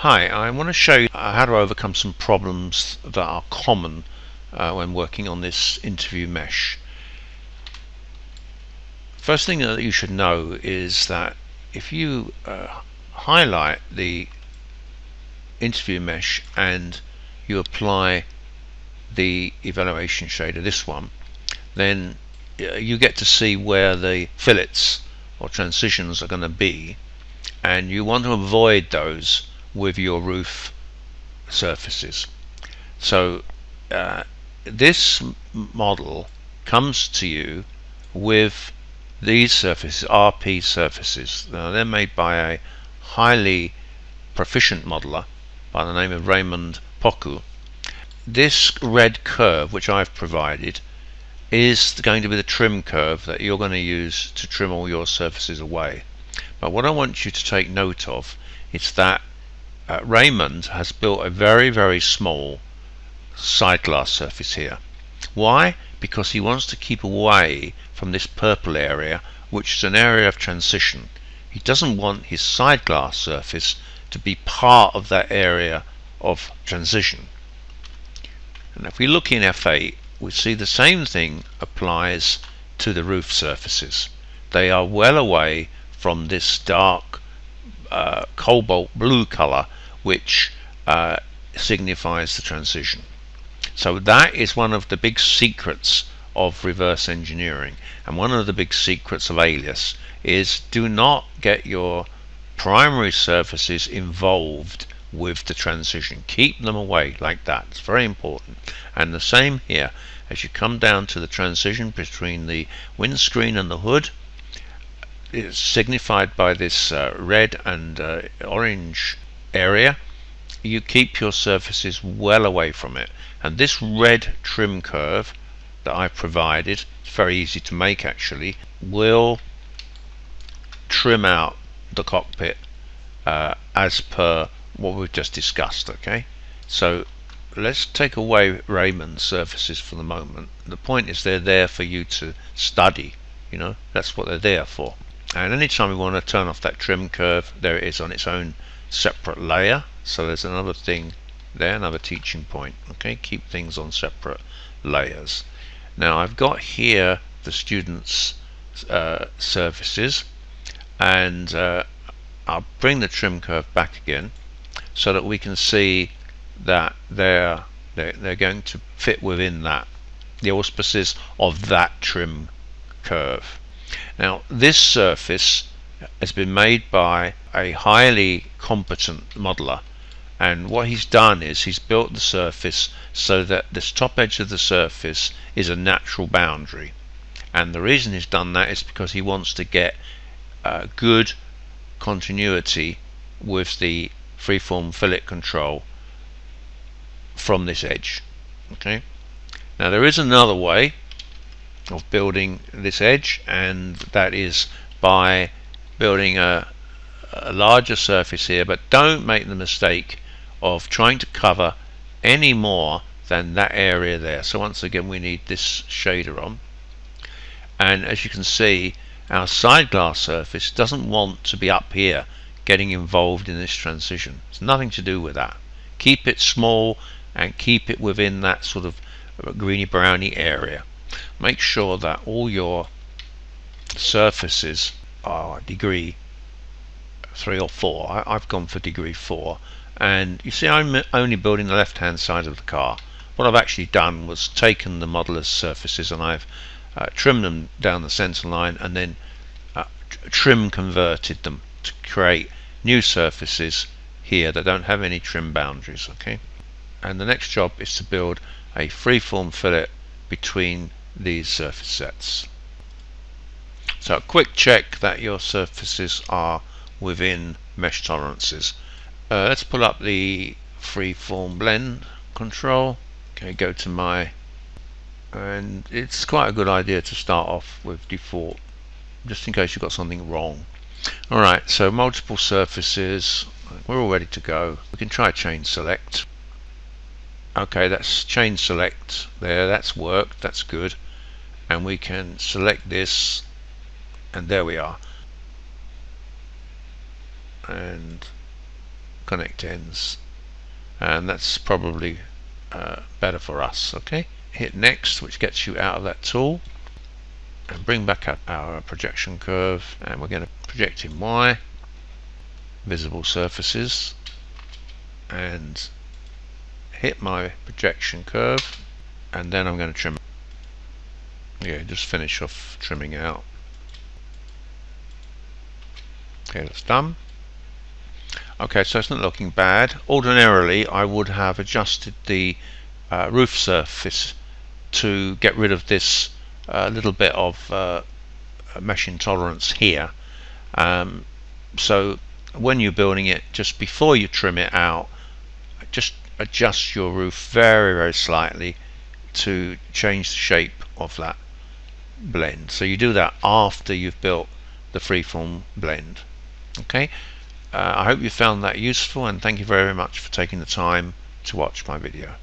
Hi, I want to show you how to overcome some problems that are common when working on this interview mesh. First thing that you should know is that if you highlight the interview mesh and you apply the evaluation shader, this one, then you get to see where the fillets or transitions are going to be, and you want to avoid those with your roof surfaces. So this model comes to you with these surfaces, RP surfaces. Now they're made by a highly proficient modeler by the name of Raymond Poku. This red curve which I've provided is going to be the trim curve that you're going to use to trim all your surfaces away. But what I want you to take note of is that Raymond has built a very small Sideglass surface here. Why? Because he wants to keep away from this purple area, which is an area of transition. He doesn't want his Sideglass surface to be part of that area of transition. And if we look in F8, we see the same thing applies to the roof surfaces. They are well away from this dark cobalt blue color, which signifies the transition. So that is one of the big secrets of reverse engineering, and one of the big secrets of Alias is do not get your primary surfaces involved with the transition. Keep them away like that. It's very important. And the same here, as you come down to the transition between the windscreen and the hood, it's signified by this red and orange area. You keep your surfaces well away from it, and this red trim curve that I provided, it's very easy to make actually, will trim out the cockpit as per what we've just discussed. Okay, so let's take away Raymond's surfaces for the moment. The point is they're there for you to study, you know, that's what they're there for. And anytime we want to turn off that trim curve, there it is on its own separate layer. So there's another thing there, another teaching point. Okay, keep things on separate layers. Now I've got here the students' surfaces, and I'll bring the trim curve back again so that we can see that they're going to fit within that, the auspices of that trim curve. Now this surface has been made by a highly competent modeler, and what he's done is he's built the surface so that this top edge of the surface is a natural boundary, and the reason he's done that is because he wants to get good continuity with the freeform fillet control from this edge. Okay, now there is another way of building this edge, and that is by building a larger surface here, but don't make the mistake of trying to cover any more than that area there. So once again we need this shader on, and as you can see our Sideglass surface doesn't want to be up here getting involved in this transition. It's nothing to do with that. Keep it small and keep it within that sort of greeny browny area. Make sure that all your surfaces are degree 3 or 4. I've gone for degree 4, and you see I'm only building the left hand side of the car. What I've actually done was taken the modeler's surfaces and I've trimmed them down the center line, and then trim converted them to create new surfaces here that don't have any trim boundaries. Okay, and the next job is to build a freeform fillet between these surface sets. So a quick check that your surfaces are within mesh tolerances. Let's pull up the freeform blend control. Okay, go to my, and it's quite a good idea to start off with default just in case you've got something wrong. Alright, so multiple surfaces, we're all ready to go. We can try chain select. Okay, that's chain select there, that's worked, that's good. And we can select this, and there we are. And connect ends, and that's probably better for us. Okay, hit next, which gets you out of that tool, and bring back up our projection curve, and we're going to project in Y, visible surfaces, and hit my projection curve, and then I'm going to trim. Yeah, just finish off trimming out. Okay, that's done. Okay, so it's not looking bad. Ordinarily I would have adjusted the roof surface to get rid of this little bit of mesh intolerance here. So when you're building it, just before you trim it out, just adjust your roof very, very slightly to change the shape of that blend. So you do that after you've built the freeform blend. Okay, I hope you found that useful, and thank you very much for taking the time to watch my video.